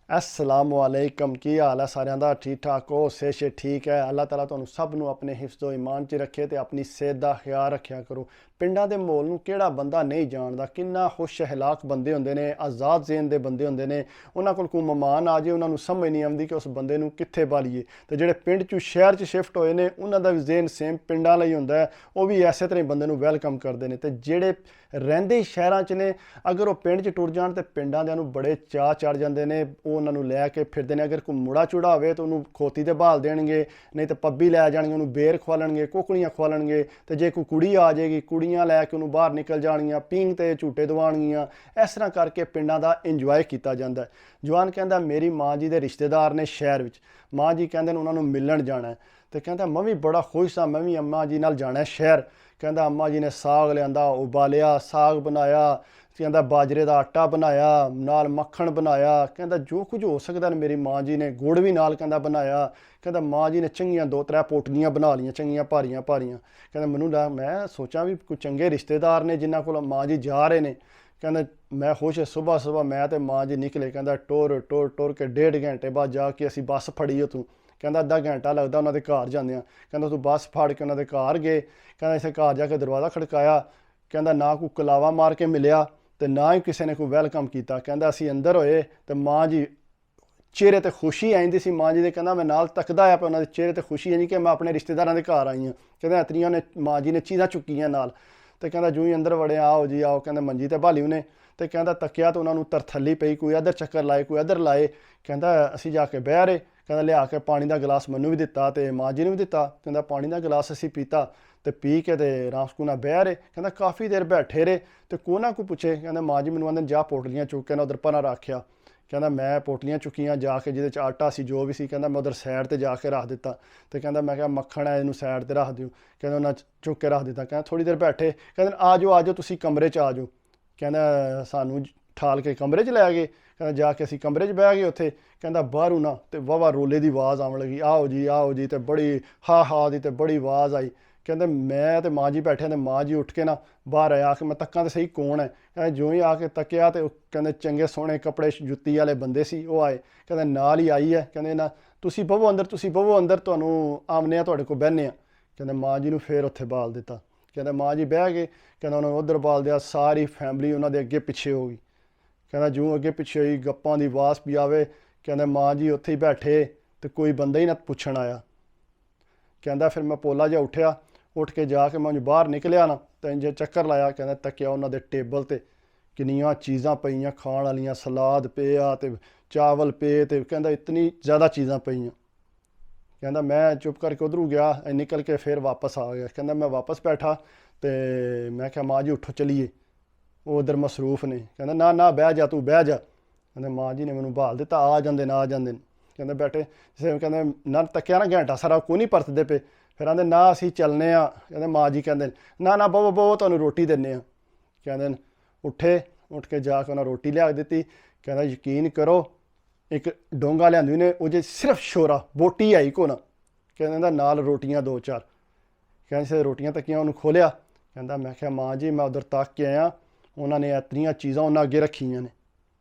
अस्सलामुअलैकुम की हाल है सारिਆਂ ਦਾ ठीक ठाक हो सेशे ठीक है। अल्लाह ताला ਤੁਹਾਨੂੰ ਸਭ ਨੂੰ ਆਪਣੇ ਹਿਫਜ਼ੋ ਈਮਾਨ 'ਚ ਰੱਖੇ ਤੇ ਆਪਣੀ ਸਿਹਤ ਦਾ ਖਿਆਲ ਰੱਖਿਆ ਕਰੋ। ਪਿੰਡਾਂ ਦੇ ਮਾਹੌਲ ਨੂੰ ਕਿਹੜਾ ਬੰਦਾ ਨਹੀਂ ਜਾਣਦਾ, ਕਿੰਨਾ ਖੁਸ਼ ਅਖਲਾਕ ਬੰਦੇ ਹੁੰਦੇ ਨੇ, ਆਜ਼ਾਦ ਜ਼ੇਨ ਦੇ ਬੰਦੇ ਹੁੰਦੇ ਨੇ। ਉਹਨਾਂ ਕੋਲ ਕੋਈ ਮਹਿਮਾਨ ਆ ਜੇ ਉਹਨਾਂ ਨੂੰ ਸਮਝ ਨਹੀਂ ਆਉਂਦੀ ਕਿ ਉਸ ਬੰਦੇ ਨੂੰ ਕਿੱਥੇ ਬਾਲੀਏ। ਤੇ ਜਿਹੜੇ ਪਿੰਡ 'ਚੋਂ ਸ਼ਹਿਰ 'ਚ ਸ਼ਿਫਟ ਹੋਏ ਨੇ ਉਹਨਾਂ ਦਾ ਵੀ ਜ਼ੇਨ ਸੇਮ ਪਿੰਡਾਂ ਲਈ ਹੁੰਦਾ ਹੈ, ਉਹ ਵੀ ਐਸੇ ਤਰ੍ਹਾਂ ਹੀ ਬੰਦੇ ਨੂੰ ਵੈਲਕਮ ਕਰਦੇ ਨੇ। ਤੇ ਜਿਹੜੇ ਰਹਿੰਦੇ ਹੀ ਸ਼ਹਿਰਾਂ 'ਚ ਨੇ, ਅਗਰ ਉਹ ਪਿੰਡ 'ਚ ਟੁਰ ਜਾਣ ਤੇ ਪਿੰਡਾਂ ਦਿਆਂ ਨੂੰ ਬੜੇ ਚਾਅ ਚੜ੍ਹ ਜਾਂਦੇ ਨੇ, ਉਹ ਉਹਨਾਂ ਨੂੰ ਲੈ ਕੇ ਫਿਰਦੇ ਨੇ। ਅਗਰ ਕੋਈ ਮੁੜਾ ਚੂੜਾ ਹੋਵੇ ਤਾਂ ਉਹਨੂੰ ਖੋਤੀ 'ਤੇ ਬਹਾਲ ਦੇਣਗੇ, ਨਹੀਂ ਤਾਂ ਪੱਬੀ ਲੈ ਜਾਣਗੇ, ਉਹਨੂੰ ਬੇਰ ਖਵਾਲਣਗੇ, ਕੁਕੜੀਆਂ ਖਵਾਲਣਗੇ। ਤੇ ਜੇ ਕੋਈ ਕੁੜੀ ਆ ਜਾਏਗੀ, ਕੁੜੀਆਂ ਲੈ ਕੇ ਉਹਨੂੰ ਬਾਹਰ ਨਿਕਲ ਜਾਣਗੀਆਂ, ਪੀਂਘ 'ਤੇ ਝੂਟੇ ਦਵਾਉਣਗੀਆਂ। ਇਸ ਤਰ੍ਹਾਂ ਕਰਕੇ ਪਿੰਡਾਂ ਦਾ ਇੰਜੋਏ ਕੀਤਾ ਜਾਂਦਾ। ਜਵਾਨ ਕਹਿੰਦਾ ਮੇਰੀ ਮਾਂ ਜੀ ਦੇ ਰਿਸ਼ਤੇਦਾਰ ਨੇ ਸ਼ਹਿਰ ਵਿੱਚ, ਮਾਂ ਜੀ ਕਹਿੰਦੇ ਨੇ ਉਹਨਾਂ ਨੂੰ ਮਿਲਣ ਜਾਣਾ। ਤੇ ਕਹਿੰਦਾ ਮੈਂ ਵੀ ਬੜਾ ਖੁਸ਼ ਹਾਂ, ਮੈਂ ਵੀ ਅੰਮਾ ਜੀ ਨਾਲ ਜਾਣਾ ਸ਼ਹਿਰ। ਕਹਿੰਦਾ ਅੰਮਾ ਜੀ ਨੇ ਸਾਗ ਲਿਆਂਦਾ, ਉਬਾਲਿਆ, ਸਾਗ ਬਣਾਇਆ। ਕਹਿੰਦਾ ਬਾਜਰੇ ਦਾ ਆਟਾ ਬਣਾਇਆ, ਨਾਲ ਮੱਖਣ ਬਣਾਇਆ। ਕਹਿੰਦਾ ਜੋ ਕੁਝ ਹੋ ਸਕਦਾ ਨੇ ਮੇਰੀ ਮਾਂ ਜੀ ਨੇ, ਗੁੜ ਵੀ ਨਾਲ ਕਹਿੰਦਾ ਬਣਾਇਆ। ਕਹਿੰਦਾ ਮਾਂ ਜੀ ਨੇ ਚੰਗੀਆਂ 2-3 ਪੋਟਲੀਆਂ ਬਣਾ ਲਈਆਂ, ਚੰਗੀਆਂ ਭਾਰੀਆਂ ਭਾਰੀਆਂ। ਕਹਿੰਦਾ ਮੈਨੂੰ ਮੈਂ ਸੋਚਾਂ ਵੀ ਕੋਈ ਚੰਗੇ ਰਿਸ਼ਤੇਦਾਰ ਨੇ ਜਿਨ੍ਹਾਂ ਕੋਲ ਮਾਂ ਜੀ ਜਾ ਰਹੇ ਨੇ। ਕਹਿੰਦਾ ਮੈਂ ਖੁਸ਼ ਸੁਬਾਹ ਮੈਂ ਤੇ ਮਾਂ ਜੀ ਨਿਕਲੇ। ਕਹਿੰਦਾ ਟੁਰ ਕੇ 1.5 ਘੰਟੇ ਬਾਅਦ ਜਾ ਕੇ ਅਸੀਂ ਬੱਸ ਫੜੀ ਉੱਥੋਂ। ਕਹਿੰਦਾ ਅੱਧਾ ਘੰਟਾ ਲੱਗਦਾ ਉਹਨਾਂ ਦੇ ਘਰ ਜਾਂਦਿਆਂ। ਕਹਿੰਦਾ ਤੂੰ ਬੱਸ ਫੜ ਕੇ ਉਹਨਾਂ ਦੇ ਘਰ ਗਏ। ਕਹਿੰਦਾ ਇਸੇ ਘਰ ਜਾ ਕੇ ਦਰਵਾਜ਼ਾ ਖੜਕਾਇਆ। ਕਹਿੰਦਾ ਨਾ ਕੋਈ ਕਲਾਵਾ ਮਾਰ ਕੇ ਮਿਲਿਆ ਤੇ ਨਾ ਹੀ ਕਿਸੇ ਨੇ ਕੋਈ ਵੈਲਕਮ ਕੀਤਾ। ਕਹਿੰਦਾ ਅਸੀਂ ਅੰਦਰ ਹੋਏ ਤੇ ਮਾਂ ਜੀ ਚਿਹਰੇ 'ਤੇ ਖੁਸ਼ੀ ਆਉਂਦੀ ਸੀ ਮਾਂ ਜੀ ਦੇ। ਕਹਿੰਦਾ ਮੈਂ ਨਾਲ ਤੱਕਦਾ ਆ ਪਿਆ, ਉਹਨਾਂ ਦੇ ਚਿਹਰੇ 'ਤੇ ਖੁਸ਼ੀ ਆਈ ਕਿ ਮੈਂ ਆਪਣੇ ਰਿਸ਼ਤੇਦਾਰਾਂ ਦੇ ਘਰ ਆਈ ਹਾਂ। ਕਹਿੰਦਾ ਇਤਨੀਆਂ ਨੇ ਮਾਂ ਜੀ ਨੇ ਚੀਜ਼ਾਂ ਚੁੱਕੀਆਂ ਨਾਲ। ਤੇ ਕਹਿੰਦਾ ਜੂੰ ਹੀ ਅੰਦਰ ਵੜਿਆ, ਆਓ ਜੀ ਆਓ। ਕਹਿੰਦਾ ਮੰਜੀ 'ਤੇ ਭਾਲੀ ਉਹਨੇ। ਤੇ ਕਹਿੰਦਾ ਤੱਕਿਆ ਤਾਂ ਉਹਨਾਂ ਨੂੰ ਤਰਥੱਲੀ ਪਈ, ਕੋਈ ਇੱਧਰ ਚੱਕਰ ਲਾਏ, ਕੋਈ ਇੱਧਰ ਲਾਏ। ਕਹਿੰਦਾ ਅਸੀਂ ਜਾ ਕੇ ਬਹਿ ਰਹੇ। ਕਹਿੰਦਾ ਲਿਆ ਕੇ ਪਾਣੀ ਦਾ ਗਲਾਸ ਮੈਨੂੰ ਵੀ ਦਿੱਤਾ ਤੇ ਮਾਂ ਜੀ ਨੂੰ ਵੀ ਦਿੱਤਾ। ਕਹਿੰਦਾ ਪਾਣੀ ਦਾ ਗਲਾਸ ਅਸੀਂ ਪੀਤਾ ਤੇ ਪੀ ਕੇ ਤੇ ਆਰਾਮ ਸਕੂਨਾ ਬਹਿ ਰਹੇ। ਕਹਿੰਦਾ ਕਾਫੀ ਦੇਰ ਬੈਠੇ ਰਹੇ ਤੇ ਕੋਈ ਨਾ ਕੋਈ ਪੁੱਛੇ। ਕਹਿੰਦਾ ਮਾਂ ਜੀ ਮੈਨੂੰ ਆਂਦੇ ਜਾ ਪੋਟਲੀਆਂ ਚੁੱਕ ਕੇ ਨਾ ਉਧਰ ਪਰਾਂ ਰੱਖਿਆ। ਕਹਿੰਦਾ ਮੈਂ ਪੋਟਲੀਆਂ ਚੁੱਕੀਆਂ ਜਾ ਕੇ, ਜਿਹਦੇ 'ਚ ਆਟਾ ਸੀ ਜੋ ਵੀ ਸੀ। ਕਹਿੰਦਾ ਮੈਂ ਉਧਰ ਸਾਈਡ 'ਤੇ ਜਾ ਕੇ ਰੱਖ ਦਿੱਤਾ। ਤੇ ਕਹਿੰਦਾ ਮੈਂ ਕਿਹਾ ਮੱਖਣ ਹੈ ਇਹਨੂੰ ਸਾਈਡ 'ਤੇ ਰੱਖ ਦਿਓ। ਕਹਿੰਦਾ ਉਹਨਾਂ ਚੁੱਕ ਕੇ ਰੱਖ ਦਿੱਤਾ। ਕਹਿੰਦਾ ਥੋੜ੍ਹੀ ਦੇਰ ਬੈਠੇ। ਕਹਿੰਦੇ ਆ ਜਾਓ ਤੁਸੀਂ ਕਮਰੇ 'ਚ ਆ ਜਾਓ। ਕਹਿੰਦਾ ਸਾਨੂੰ ਠਾਲ ਕੇ ਕਮਰੇ 'ਚ ਲੈ ਗਏ। ਕਹਿੰਦਾ ਜਾ ਕੇ ਅਸੀਂ ਕਮਰੇ 'ਚ ਬਹਿ ਗਏ ਉੱਥੇ। ਕਹਿੰਦਾ ਬਾਹਰੋਂ ਨਾ ਤੇ ਵਾਹਵਾ ਰੋਲੇ ਦੀ ਆਵਾਜ਼ ਆਉਣ ਲੱਗੀ, ਆਓ ਜੀ। ਤੇ ਬੜੀ ਹਾ ਦੀ ਤੇ ਬੜੀ ਆਵਾਜ਼ ਆਈ। ਕਹਿੰਦੇ ਮੈਂ ਤੇ ਮਾਂ ਜੀ ਬੈਠੇ ਤੇ ਮਾਂ ਜੀ ਉੱਠ ਕੇ ਨਾ ਬਾਹਰ ਆਇਆ ਕਿ ਮੈਂ ਤੱਕਾਂ ਤਾਂ ਸਹੀ ਕੌਣ ਹੈ। ਕਹਿੰਦਾ ਜਿਉਂ ਹੀ ਆ ਕੇ ਤੱਕਿਆ ਤੇ ਕਹਿੰਦੇ ਚੰਗੇ ਸੋਹਣੇ ਕੱਪੜੇ ਜੁੱਤੀ ਵਾਲੇ ਬੰਦੇ ਸੀ, ਉਹ ਆਏ। ਕਹਿੰਦੇ ਨਾਲ ਹੀ ਆਈ ਹੈ। ਕਹਿੰਦੇ ਨਾ ਤੁਸੀਂ ਬਵੋ ਅੰਦਰ, ਤੁਹਾਨੂੰ ਆਮਨੇ ਆ, ਤੁਹਾਡੇ ਕੋਲ ਬਹਿੰਦੇ ਆ। ਕਹਿੰਦੇ ਮਾਂ ਜੀ ਨੂੰ ਫੇਰ ਉੱਥੇ ਬਾਲ ਦਿੱਤਾ। ਕਹਿੰਦਾ ਮਾਂ ਜੀ ਬਹਿ ਗਏ। ਕਹਿੰਦਾ ਉਹਨਾਂ ਨੂੰ ਉੱਧਰ ਬਾਲ ਦਿਆ। ਸਾਰੀ ਫੈਮਿਲੀ ਉਹਨਾਂ ਦੇ ਅੱਗੇ ਪਿੱਛੇ ਹੋ ਗਈ। ਕਹਿੰਦਾ ਜਿਉਂ ਅੱਗੇ ਪਿੱਛੇ ਹੋਈ ਗੱਪਾਂ ਦੀ ਆਵਾਜ਼ ਵੀ ਆਵੇ। ਕਹਿੰਦਾ ਮਾਂ ਜੀ ਉੱਥੇ ਹੀ ਬੈਠੇ ਤੇ ਕੋਈ ਬੰਦਾ ਹੀ ਨਾ ਪੁੱਛਣ ਆਇਆ। ਕਹਿੰਦਾ ਫਿਰ ਮੈਂ ਪੋਲਾ ਜਿਹਾ ਉੱਠ ਕੇ ਜਾ ਕੇ ਮੈਂ ਬਾਹਰ ਨਿਕਲਿਆ ਨਾ ਤਾਂ ਇੰਜੇ ਚੱਕਰ ਲਾਇਆ। ਕਹਿੰਦਾ ਤੱਕਿਆ ਉਹਨਾਂ ਦੇ ਟੇਬਲ 'ਤੇ ਕਿੰਨੀਆਂ ਚੀਜ਼ਾਂ ਪਈਆਂ ਖਾਣ ਵਾਲੀਆਂ, ਸਲਾਦ ਪਿਆ ਤੇ ਚਾਵਲ ਪਏ ਤੇ ਕਹਿੰਦਾ ਇਤਨੀ ਜ਼ਿਆਦਾ ਚੀਜ਼ਾਂ ਪਈਆਂ। ਕਹਿੰਦਾ ਮੈਂ ਚੁੱਪ ਕਰਕੇ ਉੱਧਰੋਂ ਗਿਆ, ਨਿਕਲ ਕੇ ਫਿਰ ਵਾਪਸ ਆ ਗਿਆ। ਕਹਿੰਦਾ ਮੈਂ ਵਾਪਸ ਬੈਠਾ ਤੇ ਮੈਂ ਕਿਹਾ ਮਾਂ ਜੀ ਉੱਠੋ ਚਲੀਏ, ਉਹ ਉੱਧਰ ਮਸਰੂਫ ਨੇ। ਕਹਿੰਦਾ ਨਾ ਬਹਿ ਜਾ, ਤੂੰ ਬਹਿ ਜਾ। ਕਹਿੰਦੇ ਮਾਂ ਜੀ ਨੇ ਮੈਨੂੰ ਬਹਾਲ ਦਿੱਤਾ, ਆ ਜਾਂਦੇ ਨੇ। ਕਹਿੰਦੇ ਬੈਠੇ ਜਿਵੇਂ ਕਹਿੰਦੇ ਨਾ ਤੱਕਿਆ ਨਾ ਘੰਟਾ ਸਾਰਾ ਕੋਈ ਨਹੀਂ ਪਰਤਦੇ ਪਏ। ਫਿਰ ਆਂਦੇ ਨਾ ਅਸੀਂ ਚੱਲਨੇ ਆ। ਕਹਿੰਦੇ ਮਾਂ ਜੀ ਕਹਿੰਦੇ ਨਾ ਬਵੋ ਤੁਹਾਨੂੰ ਰੋਟੀ ਦਿੰਦੇ ਆ। ਕਹਿੰਦੇ ਉੱਠ ਕੇ ਜਾ ਕੇ ਉਹਨਾਂ ਰੋਟੀ ਲਿਆ ਦਿੱਤੀ। ਕਹਿੰਦਾ ਯਕੀਨ ਕਰੋ ਇੱਕ ਡੋਂਗਾ ਲਿਆਂਦੀ ਨੇ, ਉਹ ਜੇ ਸਿਰਫ ਸ਼ੋਰਾ ਬੋਟੀ ਆਈ ਕੋ ਨਾ। ਕਹਿੰਦਾ ਨਾਲ ਰੋਟੀਆਂ 2-4। ਕਹਿੰਦੇ ਰੋਟੀਆਂ ਤੱਕੀਆਂ, ਉਹਨੂੰ ਖੋਲਿਆ। ਕਹਿੰਦਾ ਮੈਂ ਕਿਹਾ ਮਾਂ ਜੀ ਮੈਂ ਉੱਧਰ ਤੱਕ ਕੇ ਆਇਆ, ਉਹਨਾਂ ਨੇ ਇਤਨੀਆਂ ਚੀਜ਼ਾਂ ਉਹਨਾਂ ਅੱਗੇ ਰੱਖੀਆਂ ਨੇ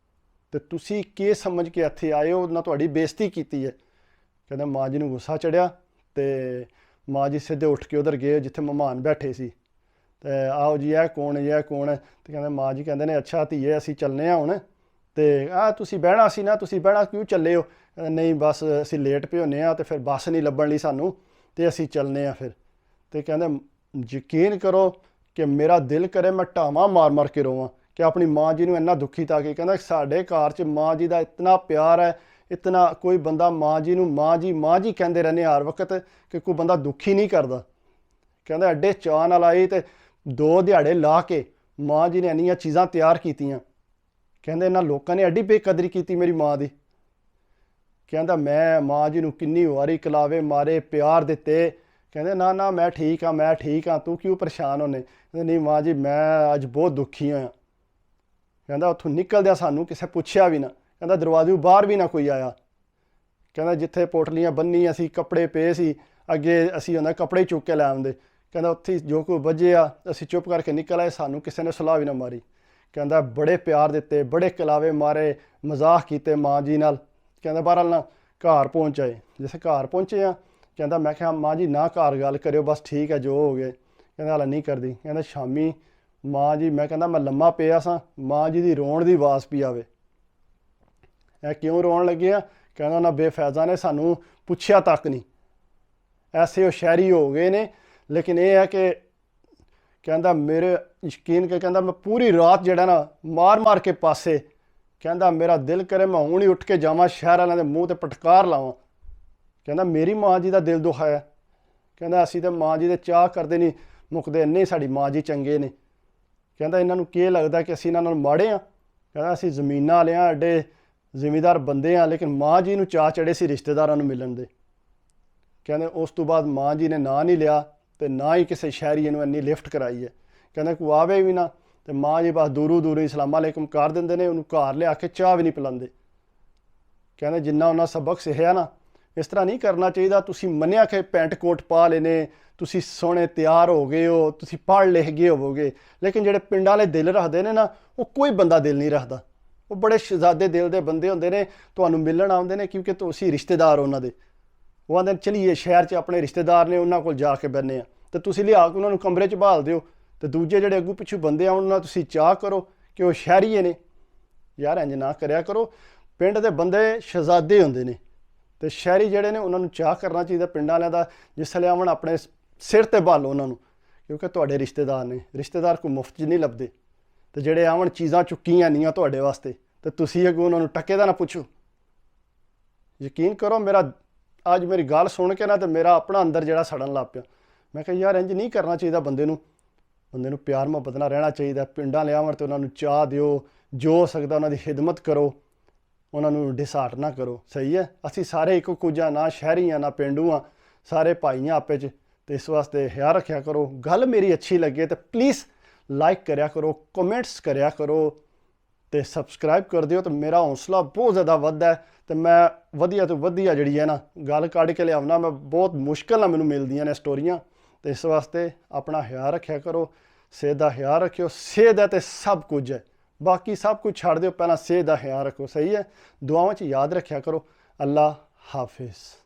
ਤੇ ਤੁਸੀਂ ਕੀ ਸਮਝ ਕੇ ਇੱਥੇ ਆਏ ਹੋ, ਉਹਨਾਂ ਤੁਹਾਡੀ ਬੇਇੱਜ਼ਤੀ ਕੀਤੀ ਹੈ। ਕਹਿੰਦਾ ਮਾਂ ਜੀ ਨੂੰ ਗੁੱਸਾ ਚੜਿਆ ਤੇ ਮਾਂ ਜੀ ਸਿੱਧੇ ਉੱਠ ਕੇ ਉੱਧਰ ਗਏ ਜਿੱਥੇ ਮਹਿਮਾਨ ਬੈਠੇ ਸੀ। ਤੇ ਆਓ ਜੀ ਇਹ ਕੌਣ ਹੈ। ਤੇ ਕਹਿੰਦਾ ਮਾਂ ਜੀ ਕਹਿੰਦੇ ਨੇ ਅੱਛਾ ਧੀਏ ਅਸੀਂ ਚੱਲਨੇ ਆ ਹੁਣ। ਤੇ ਤੁਸੀਂ ਬਹਿਣਾ ਸੀ ਨਾ, ਤੁਸੀਂ ਬਹਿਣਾ ਕਿਉਂ ਚੱਲੇ ਹੋ। ਕਹਿੰਦਾ ਨਹੀਂ ਬਸ ਅਸੀਂ ਲੇਟ ਪਏ ਹੁੰਦੇ ਹਾਂ ਤੇ ਫਿਰ ਬੱਸ ਨਹੀਂ ਲੱਭਣ ਲਈ ਸਾਨੂੰ ਤੇ ਅਸੀਂ ਚੱਲਨੇ ਆ ਫਿਰ। ਤੇ ਕਹਿੰਦਾ ਯਕੀਨ ਕਰੋ ਕਿ ਮੇਰਾ ਦਿਲ ਕਰੇ ਮੈਂ ਢਾਵਾਂ ਮਾਰ ਕੇ ਰੋਵਾਂ ਕਿ ਆਪਣੀ ਮਾਂ ਜੀ ਨੂੰ ਇੰਨਾ ਦੁਖੀ ਤਾਂ ਕਿ। ਕਹਿੰਦਾ ਸਾਡੇ ਘਰ 'ਚ ਮਾਂ ਜੀ ਦਾ ਇਤਨਾ ਪਿਆਰ ਹੈ, ਇਤਨਾ ਕੋਈ ਬੰਦਾ ਮਾਂ ਜੀ ਨੂੰ ਮਾਂ ਜੀ ਕਹਿੰਦੇ ਰਹਿੰਦੇ ਹਰ ਵਕਤ ਕਿ ਕੋਈ ਬੰਦਾ ਦੁਖੀ ਨਹੀਂ ਕਰਦਾ। ਕਹਿੰਦਾ ਐਡੇ ਚਾਅ ਨਾਲ ਆਈ ਤੇ 2 ਦਿਹਾੜੇ ਲਾ ਕੇ ਮਾਂ ਜੀ ਨੇ ਇੰਨੀਆਂ ਚੀਜ਼ਾਂ ਤਿਆਰ ਕੀਤੀਆਂ। ਕਹਿੰਦੇ ਇਹਨਾਂ ਲੋਕਾਂ ਨੇ ਐਡੀ ਬੇਕਦਰੀ ਕੀਤੀ ਮੇਰੀ ਮਾਂ ਦੀ। ਕਹਿੰਦਾ ਮੈਂ ਮਾਂ ਜੀ ਨੂੰ ਕਿੰਨੀ ਵਾਰੀ ਕਲਾਵੇ ਮਾਰੇ, ਪਿਆਰ ਦਿੱਤੇ। ਕਹਿੰਦੇ ਨਾ ਮੈਂ ਠੀਕ ਹਾਂ ਤੂੰ ਕਿਉਂ ਪਰੇਸ਼ਾਨ ਹੋਨੇ। ਕਹਿੰਦੇ ਨਹੀਂ ਮਾਂ ਜੀ ਮੈਂ ਅੱਜ ਬਹੁਤ ਦੁਖੀ ਹਾਂ। ਕਹਿੰਦਾ ਉੱਥੋਂ ਨਿਕਲਦਿਆਂ ਸਾਨੂੰ ਕਿਸੇ ਪੁੱਛਿਆ ਵੀ ਨਾ। ਕਹਿੰਦਾ ਦਰਵਾਜ਼ੇ ਬਾਹਰ ਵੀ ਨਾ ਕੋਈ ਆਇਆ। ਕਹਿੰਦਾ ਜਿੱਥੇ ਪੋਟਲੀਆਂ ਬੰਨੀਆਂ ਸੀ, ਕੱਪੜੇ ਪਏ ਸੀ ਅੱਗੇ, ਅਸੀਂ ਉਹਨਾਂ ਕੱਪੜੇ ਚੁੱਕ ਕੇ ਲੈ ਆਉਂਦੇ। ਕਹਿੰਦਾ ਉੱਥੇ ਜੋ ਕੋਈ ਵੱਜਿਆ ਅਸੀਂ ਚੁੱਪ ਕਰਕੇ ਨਿਕਲ ਆਏ, ਸਾਨੂੰ ਕਿਸੇ ਨੇ ਸਲਾਹ ਵੀ ਨਾ ਮਾਰੀ। ਕਹਿੰਦਾ ਬੜੇ ਪਿਆਰ ਦਿੱਤੇ, ਬੜੇ ਕਲਾਵੇ ਮਾਰੇ, ਮਜ਼ਾਕ ਕੀਤੇ ਮਾਂ ਜੀ ਨਾਲ ਕਹਿੰਦਾ ਬਹਰਾਲ ਨਾ ਘਰ ਪਹੁੰਚ ਆਏ। ਜਿਸ ਘਰ ਪਹੁੰਚੇ ਆ ਕਹਿੰਦਾ ਮੈਂ ਕਿਹਾ ਮਾਂ ਜੀ ਨਾ ਘਰ ਗੱਲ ਕਰਿਓ, ਬਸ ਠੀਕ ਹੈ ਜੋ ਹੋ ਗਏ। ਕਹਿੰਦਾ ਹਾਲੇ ਨਹੀਂ ਕਰਦੀ। ਕਹਿੰਦਾ ਸ਼ਾਮੀ ਮਾਂ ਜੀ ਮੈਂ ਕਹਿੰਦਾ ਮੈਂ ਲੰਮਾ ਪਿਆ ਸਾਂ, ਮਾਂ ਜੀ ਦੀ ਰੋਣ ਦੀ ਆਵਾਜ਼ ਪਈ ਆਵੇ। ਇਹ ਕਿਉਂ ਰੋਣ ਲੱਗੇ ਆ? ਕਹਿੰਦਾ ਉਹਨਾਂ ਬੇਫੈਜ਼ਾਂ ਨੇ ਸਾਨੂੰ ਪੁੱਛਿਆ ਤੱਕ ਨਹੀਂ। ਐਸੇ ਉਹ ਸ਼ਹਿਰੀ ਹੋ ਗਏ ਨੇ, ਲੇਕਿਨ ਇਹ ਹੈ ਕਿ ਕਹਿੰਦਾ ਮੇਰੇ ਯਕੀਨ ਕੇ ਕਹਿੰਦਾ ਮੈਂ ਪੂਰੀ ਰਾਤ ਜਿਹੜਾ ਨਾ ਮਾਰ ਮਾਰ ਕੇ ਪਾਸੇ, ਕਹਿੰਦਾ ਮੇਰਾ ਦਿਲ ਕਰੇ ਮੈਂ ਹੁਣ ਹੀ ਉੱਠ ਕੇ ਜਾਵਾਂ ਸ਼ਹਿਰ ਵਾਲਿਆਂ ਦੇ ਮੂੰਹ ਤੇ ਪਟਕਾਰ ਲਾਵਾਂ। ਕਹਿੰਦਾ ਮੇਰੀ ਮਾਂ ਜੀ ਦਾ ਦਿਲ ਦੁਖਾਇਆ। ਕਹਿੰਦਾ ਅਸੀਂ ਤਾਂ ਮਾਂ ਜੀ ਦੇ ਚਾਹ ਕਰਦੇ ਨਹੀਂ ਮੁੱਕਦੇ, ਇੰਨੇ ਸਾਡੀ ਮਾਂ ਜੀ ਚੰਗੇ ਨੇ। ਕਹਿੰਦਾ ਇਹਨਾਂ ਨੂੰ ਕੀ ਲੱਗਦਾ ਕਿ ਅਸੀਂ ਇਹਨਾਂ ਨਾਲ ਮਾੜੇ ਹਾਂ? ਕਹਿੰਦਾ ਅਸੀਂ ਜ਼ਮੀਨਾਂ ਵਾਲੇ ਹਾਂ, ਐਡੇ ਜ਼ਿਮੀਦਾਰ ਬੰਦੇ ਹਾਂ, ਲੇਕਿਨ ਮਾਂ ਜੀ ਨੂੰ ਚਾਹ ਚੜੇ ਸੀ ਰਿਸ਼ਤੇਦਾਰਾਂ ਨੂੰ ਮਿਲਣ ਦੇ। ਕਹਿੰਦੇ ਉਸ ਤੋਂ ਬਾਅਦ ਮਾਂ ਜੀ ਨੇ ਨਾਂ ਨਹੀਂ ਲਿਆ ਅਤੇ ਨਾ ਹੀ ਕਿਸੇ ਸ਼ਹਿਰੀਏ ਨੂੰ ਇੰਨੀ ਲਿਫਟ ਕਰਾਈ ਹੈ। ਕਹਿੰਦਾ ਕੋਈ ਆਵੇ ਵੀ ਨਾ ਅਤੇ ਮਾਂ ਜੀ ਬਸ ਦੂਰੋਂ ਦੂਰੋਂ ਸਲਾਮ ਅਲੈਕੁਮ ਕਰ ਦਿੰਦੇ ਨੇ, ਉਹਨੂੰ ਘਰ ਲਿਆ ਕੇ ਚਾਹ ਵੀ ਨਹੀਂ ਪਿਲਾਉਂਦੇ। ਕਹਿੰਦੇ ਜਿੰਨਾ ਉਹਨਾਂ ਸਬਕ ਸਿੱਖਿਆ ਨਾ, ਇਸ ਤਰ੍ਹਾਂ ਨਹੀਂ ਕਰਨਾ ਚਾਹੀਦਾ। ਤੁਸੀਂ ਮੰਨਿਆ ਕਿ ਪੈਂਟ ਕੋਟ ਪਾ ਲੈਣੇ, ਤੁਸੀਂ ਸੋਹਣੇ ਤਿਆਰ ਹੋ ਗਏ ਹੋ, ਤੁਸੀਂ ਪੜ੍ਹ ਲਿਖ ਗਏ ਹੋਵੋਗੇ, ਲੇਕਿਨ ਜਿਹੜੇ ਪਿੰਡਾਂ ਵਾਲੇ ਦਿਲ ਰੱਖਦੇ ਨੇ ਨਾ, ਉਹ ਕੋਈ ਬੰਦਾ ਦਿਲ ਨਹੀਂ ਰੱਖਦਾ। ਉਹ ਬੜੇ ਸ਼ਹਿਜ਼ਾਦੇ ਦਿਲ ਦੇ ਬੰਦੇ ਹੁੰਦੇ ਨੇ, ਤੁਹਾਨੂੰ ਮਿਲਣ ਆਉਂਦੇ ਨੇ ਕਿਉਂਕਿ ਤੁਸੀਂ ਰਿਸ਼ਤੇਦਾਰ ਹੋ ਉਹਨਾਂ ਦੇ। ਉਹ ਆਂਦੇ ਚਲੀਏ ਸ਼ਹਿਰ 'ਚ ਆਪਣੇ ਰਿਸ਼ਤੇਦਾਰ ਨੇ, ਉਹਨਾਂ ਕੋਲ ਜਾ ਕੇ ਬਹਿੰਦੇ ਆ, ਅਤੇ ਤੁਸੀਂ ਲਿਆ ਕੇ ਉਹਨਾਂ ਨੂੰ ਕਮਰੇ 'ਚ ਬਹਾਲ ਦਿਓ, ਅਤੇ ਦੂਜੇ ਜਿਹੜੇ ਅੱਗੋਂ ਪਿੱਛੋਂ ਬੰਦੇ ਆ ਉਹਨਾਂ ਨਾਲ ਤੁਸੀਂ ਚਾਹ ਕਰੋ ਕਿ ਉਹ ਸ਼ਹਿਰੀਏ ਨੇ। ਯਾਰ ਇੰਝ ਨਾ ਕਰਿਆ ਕਰੋ। ਪਿੰਡ ਦੇ ਬੰਦੇ ਸ਼ਹਿਜ਼ਾਦੇ ਹੁੰਦੇ ਨੇ, ਅਤੇ ਸ਼ਹਿਰੀ ਜਿਹੜੇ ਨੇ ਉਹਨਾਂ ਨੂੰ ਚਾਹ ਕਰਨਾ ਚਾਹੀਦਾ ਪਿੰਡਾਂ ਵਾਲਿਆਂ ਦਾ। ਜਿਸ ਵੇਲੇ ਆਵਣ ਆਪਣੇ ਸਿਰ 'ਤੇ ਭਾਲੋ ਉਹਨਾਂ ਨੂੰ, ਕਿਉਂਕਿ ਤੁਹਾਡੇ ਰਿਸ਼ਤੇਦਾਰ ਨੇ। ਰਿਸ਼ਤੇਦਾਰ ਕੋਈ ਮੁਫਤ 'ਚ ਨਹੀਂ ਲੱਭਦੇ, ਅਤੇ ਜਿਹੜੇ ਆਵਣ ਚੀਜ਼ਾਂ ਚੁੱਕੀਆਂ ਨਹੀਂ ਤੁਹਾਡੇ ਵਾਸਤੇ, ਅਤੇ ਤੁਸੀਂ ਅੱਗੋਂ ਉਹਨਾਂ ਨੂੰ ਟੱਕੇ ਦਾ ਨਾ ਪੁੱਛੋ। ਯਕੀਨ ਕਰੋ ਮੇਰਾ ਅੱਜ ਮੇਰੀ ਗੱਲ ਸੁਣ ਕੇ ਨਾ ਤੇ ਮੇਰਾ ਆਪਣਾ ਅੰਦਰ ਜਿਹੜਾ ਸੜਨ ਲੱਗ ਪਿਆ। ਮੈਂ ਕਿਹਾ ਯਾਰ ਇੰਝ ਨਹੀਂ ਕਰਨਾ ਚਾਹੀਦਾ। ਬੰਦੇ ਨੂੰ ਪਿਆਰ ਮੁਹੱਬਤ ਨਾਲ ਰਹਿਣਾ ਚਾਹੀਦਾ। ਪਿੰਡਾਂ ਲਿਆਵਣ ਤੇ ਉਹਨਾਂ ਨੂੰ ਚਾਹ ਦਿਓ, ਜੋ ਹੋ ਸਕਦਾ ਉਹਨਾਂ ਦੀ ਖਿਦਮਤ ਕਰੋ, ਉਹਨਾਂ ਨੂੰ ਡਿਸਹਾਰਟ ਨਾ ਕਰੋ। ਸਹੀ ਹੈ, ਅਸੀਂ ਸਾਰੇ ਇੱਕੋ ਕੁਝਾ, ਨਾ ਸ਼ਹਿਰੀ ਆ ਨਾ ਪੇਂਡੂ ਆ, ਸਾਰੇ ਭਾਈ ਆ ਆਪੇ 'ਚ। ਅਤੇ ਇਸ ਵਾਸਤੇ ਖਿਆਲ ਰੱਖਿਆ ਕਰੋ। ਗੱਲ ਮੇਰੀ ਅੱਛੀ ਲੱਗੇ ਤਾਂ ਪਲੀਜ਼ ਲਾਈਕ ਕਰਿਆ ਕਰੋ, ਕਮੈਂਟਸ ਕਰਿਆ ਕਰੋ, ਅਤੇ ਸਬਸਕ੍ਰਾਈਬ ਕਰ ਦਿਓ। ਤਾਂ ਮੇਰਾ ਹੌਸਲਾ ਬਹੁਤ ਜ਼ਿਆਦਾ ਵੱਧਦਾ ਹੈ, ਅਤੇ ਮੈਂ ਵਧੀਆ ਤੋਂ ਵਧੀਆ ਜਿਹੜੀ ਹੈ ਨਾ ਗੱਲ ਕੱਢ ਕੇ ਲਿਆਉਣਾ। ਮੈਂ ਬਹੁਤ ਮੁਸ਼ਕਿਲ ਨਾਲ ਮੈਨੂੰ ਮਿਲਦੀਆਂ ਨੇ ਸਟੋਰੀਆਂ। ਅਤੇ ਇਸ ਵਾਸਤੇ ਆਪਣਾ ਖਿਆਲ ਰੱਖਿਆ ਕਰੋ, ਸਿਹਤ ਦਾ ਖਿਆਲ ਰੱਖਿਓ। ਸਿਹਤ ਹੈ ਅਤੇ ਸਭ ਕੁਝ ਹੈ, ਬਾਕੀ ਸਭ ਕੁਝ ਛੱਡ ਦਿਓ, ਪਹਿਲਾਂ ਸਿਹਤ ਦਾ ਖਿਆਲ ਰੱਖੋ। ਸਹੀ ਹੈ, ਦੁਆਵਾਂ 'ਚ ਯਾਦ ਰੱਖਿਆ ਕਰੋ। ਅੱਲਾ ਹਾਫਿਜ਼।